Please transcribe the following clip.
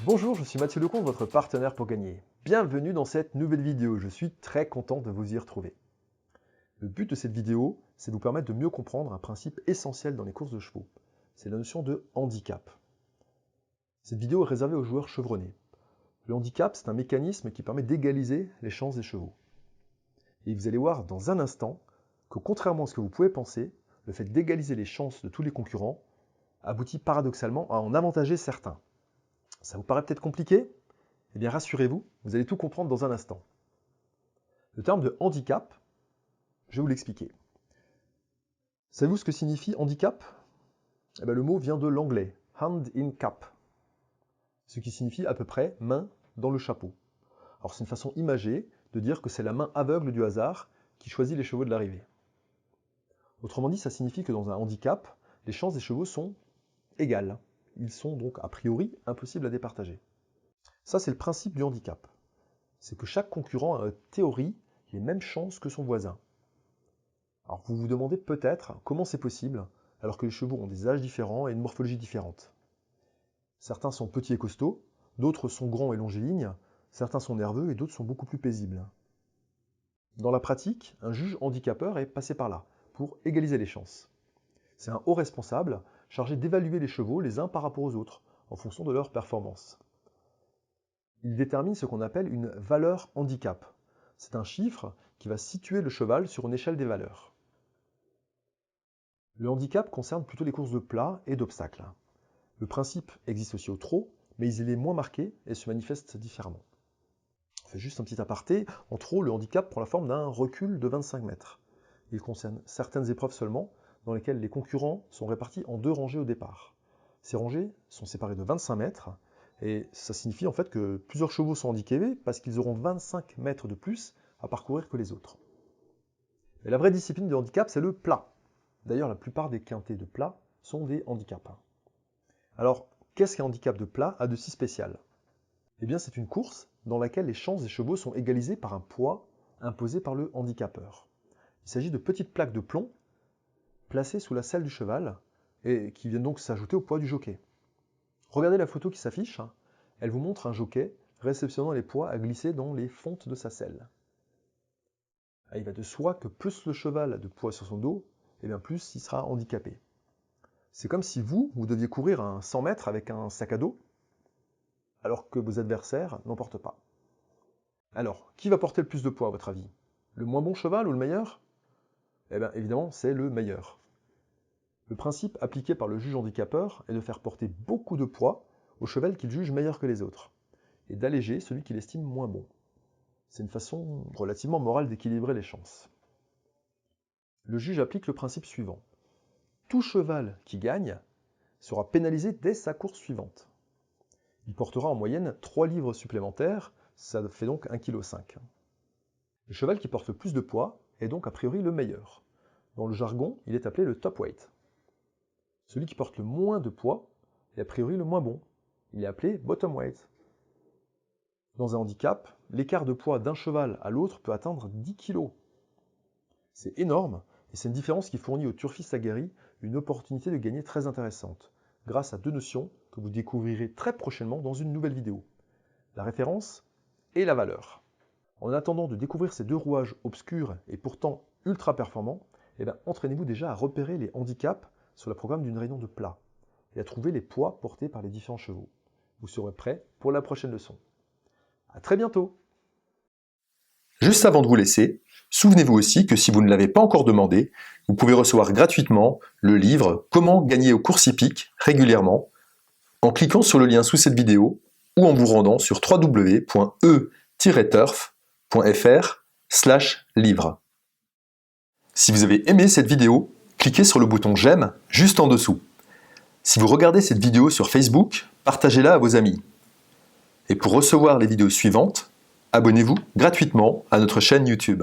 Bonjour, je suis Mathieu Lecomte, votre partenaire pour gagner. Bienvenue dans cette nouvelle vidéo, je suis très content de vous y retrouver. Le but de cette vidéo, c'est de vous permettre de mieux comprendre un principe essentiel dans les courses de chevaux. C'est la notion de handicap. Cette vidéo est réservée aux joueurs chevronnés. Le handicap, c'est un mécanisme qui permet d'égaliser les chances des chevaux. Et vous allez voir dans un instant que contrairement à ce que vous pouvez penser, le fait d'égaliser les chances de tous les concurrents aboutit paradoxalement à en avantager certains. Ça vous paraît peut-être compliqué? Eh bien rassurez-vous, vous allez tout comprendre dans un instant. Le terme de handicap, je vais vous l'expliquer. Savez-vous ce que signifie handicap? Eh bien, le mot vient de l'anglais, hand in cap, ce qui signifie à peu près main dans le chapeau. Alors c'est une façon imagée de dire que c'est la main aveugle du hasard qui choisit les chevaux de l'arrivée. Autrement dit, ça signifie que dans un handicap, les chances des chevaux sont égales. Ils sont donc a priori impossibles à départager. Ça, c'est le principe du handicap. C'est que chaque concurrent a en théorie les mêmes chances que son voisin. Alors vous vous demandez peut-être comment c'est possible alors que les chevaux ont des âges différents et une morphologie différente. Certains sont petits et costauds, d'autres sont grands et longilignes, certains sont nerveux et d'autres sont beaucoup plus paisibles. Dans la pratique, un juge handicapeur est passé par là pour égaliser les chances. C'est un haut responsable chargé d'évaluer les chevaux les uns par rapport aux autres en fonction de leur performance. Il détermine ce qu'on appelle une valeur handicap. C'est un chiffre qui va situer le cheval sur une échelle des valeurs. Le handicap concerne plutôt les courses de plat et d'obstacles. Le principe existe aussi au trot, mais il est moins marqué et se manifeste différemment. On fait juste un petit aparté. En trot, le handicap prend la forme d'un recul de 25 mètres. Il concerne certaines épreuves seulement, dans lesquelles les concurrents sont répartis en deux rangées au départ. Ces rangées sont séparées de 25 mètres, et ça signifie en fait que plusieurs chevaux sont handicapés parce qu'ils auront 25 mètres de plus à parcourir que les autres. Mais la vraie discipline du handicap, c'est le plat. D'ailleurs, la plupart des quintés de plat sont des handicaps. Alors, qu'est-ce qu'un handicap de plat a de si spécial? Eh bien, c'est une course dans laquelle les chances des chevaux sont égalisées par un poids imposé par le handicapeur. Il s'agit de petites plaques de plomb placées sous la selle du cheval et qui viennent donc s'ajouter au poids du jockey. Regardez la photo qui s'affiche, elle vous montre un jockey réceptionnant les poids à glisser dans les fontes de sa selle. Il va de soi que plus le cheval a de poids sur son dos, et bien plus il sera handicapé. C'est comme si vous deviez courir un 100 mètres avec un sac à dos, alors que vos adversaires n'en portent pas. Alors, qui va porter le plus de poids à votre avis? Le moins bon cheval ou le meilleur? Eh bien évidemment, c'est le meilleur. Le principe appliqué par le juge handicapeur est de faire porter beaucoup de poids au cheval qu'il juge meilleur que les autres, et d'alléger celui qu'il estime moins bon. C'est une façon relativement morale d'équilibrer les chances. Le juge applique le principe suivant. Tout cheval qui gagne sera pénalisé dès sa course suivante. Il portera en moyenne 3 livres supplémentaires, ça fait donc 1,5 kg. Le cheval qui porte le plus de poids est donc a priori le meilleur. Dans le jargon, il est appelé le top weight. Celui qui porte le moins de poids est a priori le moins bon. Il est appelé bottom weight. Dans un handicap, l'écart de poids d'un cheval à l'autre peut atteindre 10 kg. C'est énorme, et c'est une différence qui fournit aux turfistes aguerris une opportunité de gagner très intéressante, grâce à deux notions que vous découvrirez très prochainement dans une nouvelle vidéo. La référence et la valeur. En attendant de découvrir ces deux rouages obscurs et pourtant ultra performants, entraînez-vous déjà à repérer les handicaps sur le programme d'une réunion de plat et à trouver les poids portés par les différents chevaux. Vous serez prêt pour la prochaine leçon. À très bientôt! Juste avant de vous laisser, souvenez-vous aussi que si vous ne l'avez pas encore demandé, vous pouvez recevoir gratuitement le livre « Comment gagner aux courses hippiques régulièrement » en cliquant sur le lien sous cette vidéo ou en vous rendant sur www.e-turf.fr/livre. Si vous avez aimé cette vidéo, cliquez sur le bouton « J'aime » juste en dessous. Si vous regardez cette vidéo sur Facebook, partagez-la à vos amis. Et pour recevoir les vidéos suivantes, abonnez-vous gratuitement à notre chaîne YouTube.